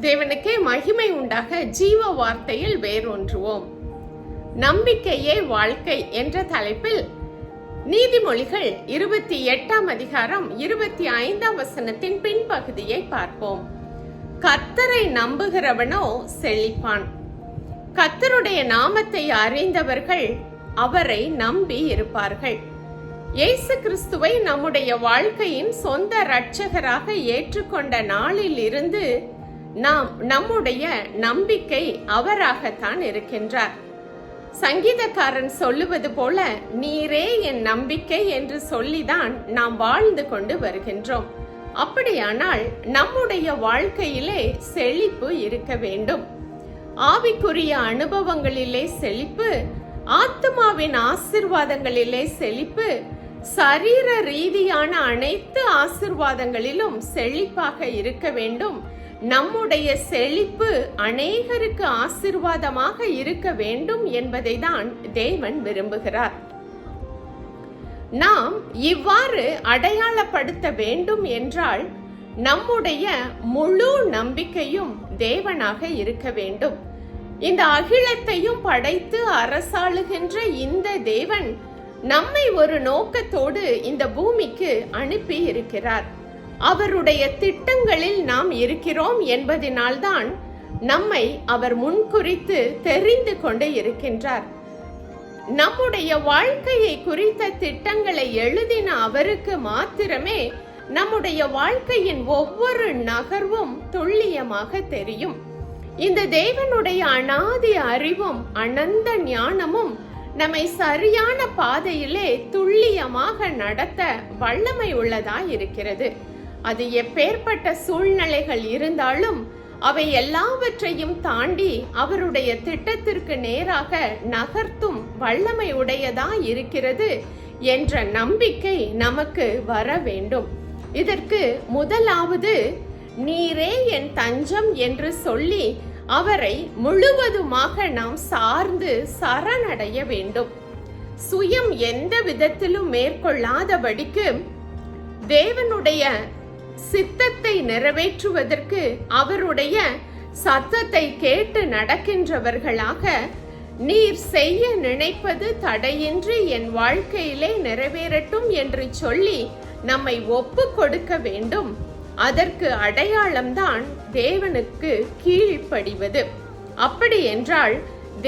தேவனுக்கே மகிமை உண்டாக ஜீவ வார்த்தையில் வேரூன்றுவோம். நம்பிக்கையே வாழ்க்கை என்ற தலைப்பில் நீதிமொழிகள் 28ஆம் அதிகாரம் 25ஆம் வசனத்தின் பின்பகுதியை பார்ப்போம். கர்த்தரை நம்புகிறவனோ செழிப்பான். கர்த்தருடைய நாமத்தை அறிந்தவர்கள் அவரை நம்பி இருப்பார்கள். இயேசு கிறிஸ்துவை நம்முடைய வாழ்க்கையின் சொந்த இரட்சகராக ஏற்றுக்கொண்ட நாளில் இருந்து நாம் நம்முடைய நம்பிக்கை அவராகத்தான் இருக்கின்றார். சங்கீதக்காரன் சொல்லுவது போல, நீரே என் நம்பிக்கை என்று சொல்லிதான் நாம் வாழ்ந்து கொண்டு வருகின்றோம். அப்படியானால் நம்முடைய வாழ்க்கையிலே செழிப்பு இருக்க வேண்டும். ஆவிக்குரிய அனுபவங்களிலே செழிப்பு, ஆத்மாவின் ஆசீர்வாதங்களிலே செழிப்பு, சரீர ரீதியான அனைத்து ஆசீர்வாதங்களிலும் செழிப்பாக இருக்க வேண்டும். நம்முடைய செழிப்பு அநேகருக்கு ஆசீர்வாதமாக இருக்க வேண்டும் என்பதை தான் தேவன் விரும்புகிறார். நாம் இவ்வாறு அடையாளப்படுத்த வேண்டும் என்றால் நம்முடைய முழு நம்பிக்கையும் தேவனாக இருக்க வேண்டும். இந்த அகிலத்தையும் படைத்து அரசாளுகின்ற இந்த தேவன் நம்மை ஒரு நோக்கத்தோடு இந்த பூமிக்கு அனுப்பி இருக்கிறார். அவருடைய திட்டங்களில் நாம் இருக்கிறோம் என்பதனால்தான் நம்மை அவர் முன்குறித்து தெரிந்து கொண்டு இருக்கின்றார். நம்முடைய வாழ்க்கையை குறித்த திட்டங்களை எழுதின அவருக்கு மாத்திரமே நம்முடைய வாழ்க்கையின் ஒவ்வொரு நகர்வும் துல்லியமாக தெரியும். இந்த தேவனுடைய அநாதி அறிவும் அனந்த ஞானமும் நம்மை சரியான பாதையிலே துல்லியமாக நடத்த வல்லமை உள்ளதாய் இருக்கிறது. அது எப்பேற்பட்ட சூழ்நிலைகள் இருந்தாலும் அவை எல்லாவற்றையும் தாண்டி அவருடைய திட்டத்திற்கு நேராக நகர்த்தும் வல்லமை உடையதாய் இருக்கிறது என்ற நம்பிக்கை நமக்கு வர வேண்டும். இதற்கு முதலாவது, நீரே என் தஞ்சம் என்று சொல்லி அவரை முழுவதுமாக நாம் சார்ந்து சரணடைய வேண்டும். சுயம் எந்த விதத்திலும் மேற்கொள்ளாதபடிக்கு தேவனுடைய சித்தத்தை நிறைவேற்றுவதற்கு அவருடைய சத்தத்தை கேட்டு நடக்கின்றவர்களாக, நீர் செய்ய நினைப்பது தடையின்றி என் வாழ்க்கையிலே நிறைவேறட்டும் என்று சொல்லி நம்மை ஒப்பு கொடுக்க வேண்டும். அதற்கு அடையாளம்தான் தேவனுக்கு கீழ்ப்படிவது. அப்படி என்றால்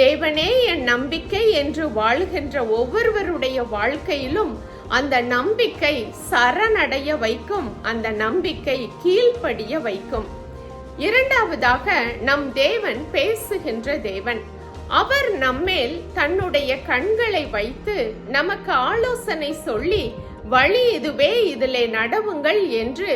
தேவனே என் நம்பிக்கை என்று வாழ்கின்ற ஒவ்வொருவருடைய வாழ்க்கையிலும் அந்த நம்பிக்கை சரணடைய வைக்கும், அந்த நம்பிக்கை கீழ்ப்படிய வைக்கும். இரண்டாவதாக, நம் தேவன் பேசுகின்ற தேவன். அவர் நம்மேல் தன்னுடைய கண்களை வைத்து நமக்கு ஆலோசனை சொல்லி, வழி இதுவே, இதிலே நடவுங்கள் என்று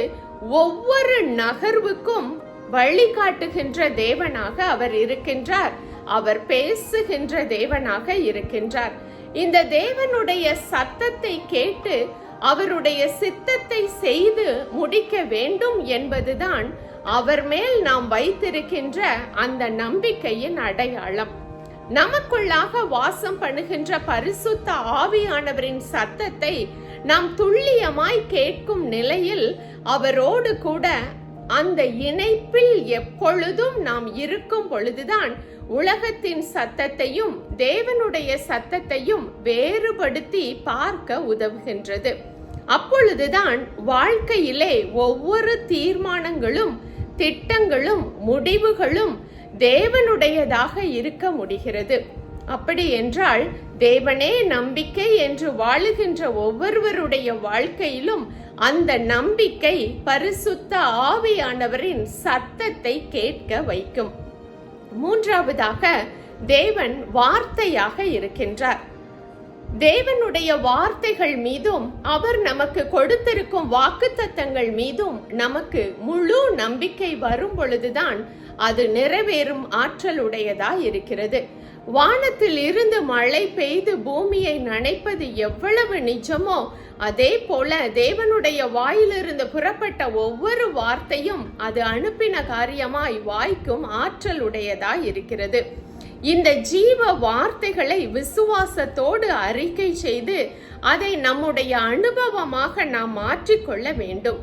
ஒவ்வொரு நகர்வுக்கும் வழிகாட்டுகின்ற தேவனாக அவர் இருக்கின்றார். அவர் பேசுகின்ற தேவனாக இருக்கின்றார். இந்த தேவனுடைய சத்தத்தை கேட்டு அவருடைய சித்தத்தை செய்து முடிக்க வேண்டும் என்பதுதான் அவர் மேல் நாம் வைத்திருக்கின்ற அந்த நம்பிக்கையின் அடையாளம். நமக்குள்ளாக வாசம் பண்ணுகின்ற பரிசுத்த ஆவியானவரின் சத்தத்தை நாம் துல்லியமாய் கேட்கும் நிலையில் அவரோடு கூட அந்த இணைப்பில் எப்பொழுதும் நாம் இருக்கும் பொழுதுதான் உலகத்தின் சத்தத்தையும் தேவனுடைய சத்தத்தையும் வேறுபடுத்தி பார்க்க உதவுகின்றது. அப்பொழுதுதான் வாழ்க்கையிலே ஒவ்வொரு தீர்மானங்களும், திட்டங்களும், முடிவுகளும் தேவனுடையதாக இருக்க முடிகிறது. அப்படி என்றால் தேவனே நம்பிக்கை என்று வாழுகின்ற ஒவ்வொருவருடைய வாழ்க்கையிலும் அந்த நம்பிக்கை பரிசுத்த ஆவியானவரின் சத்தத்தை கேட்க வைக்கும். மூன்றாவதாக, தேவன் வார்த்தையாக இருக்கின்றார். தேவனுடைய வார்த்தைகள் மீதும் அவர் நமக்கு கொடுத்திருக்கும் வாக்குத்தத்தங்கள் மீதும் நமக்கு முழு நம்பிக்கை வரும் பொழுதுதான் அது நிறைவேறும் ஆற்றலுடையதாய் இருக்கிறது. வானத்தில் இருந்து மழை பெய்து பூமியை நனைப்பது எவ்வளவு நிஜமோ அதே போல தேவனுடைய வாயிலிருந்து புறப்பட்ட ஒவ்வொரு வார்த்தையும் அது அனுப்பின காரியமாய் வாய்க்கும் ஆற்றல் உடையதாய் இருக்கிறது. இந்த ஜீவ வார்த்தைகளை விசுவாசத்தோடு அறிக்கை செய்து அதை நம்முடைய அனுபவமாக நாம் மாற்றிக்கொள்ள வேண்டும்.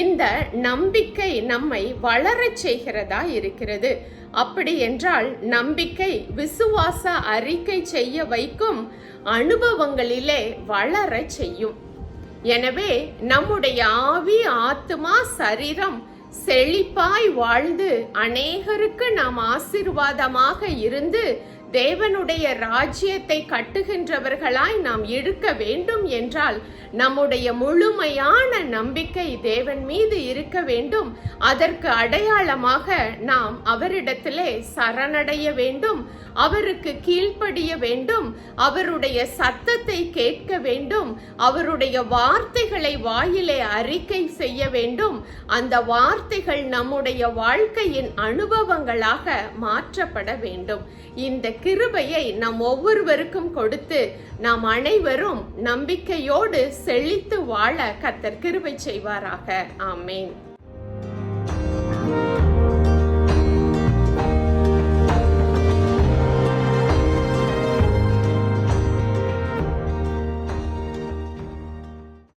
இந்த நம்பிக்கை நம்மை வளரச் செய்கிறதா இருக்கிறது. அப்படி என்றால் நம்பிக்கை விசுவாச அறிக்கை செய்ய வைக்கும், அனுபவங்களிலே வளரச் செய்யும். எனவே நம்முடைய ஆவி, ஆத்துமா, சரீரம் செழிப்பாய் வாழ்ந்து அநேகருக்கு நாம் ஆசீர்வாதமாக இருந்து தேவனுடைய ராஜ்யத்தை கட்டுகின்றவர்களாய் நாம் இருக்க வேண்டும் என்றால் நம்முடைய முழுமையான நம்பிக்கை தேவன் மீது இருக்க வேண்டும். அதற்கு அடையாளமாக நாம் அவரிடத்திலே சரணடைய வேண்டும், அவருக்கு கீழ்ப்படிய வேண்டும், அவருடைய சத்தத்தை கேட்க வேண்டும், அவருடைய வார்த்தைகளை வாயிலே அறிக்கை செய்ய வேண்டும். அந்த வார்த்தைகள் நம்முடைய வாழ்க்கையின் அனுபவங்களாக மாற்றப்பட வேண்டும். இந்த கிருபையை நாம் ஒவ்வொருவருக்கும் கொடுத்து நாம் அனைவரும் நம்பிக்கையோடு செழித்து வாழ கர்த்தர் கிருபை செய்வாராக. ஆமென்.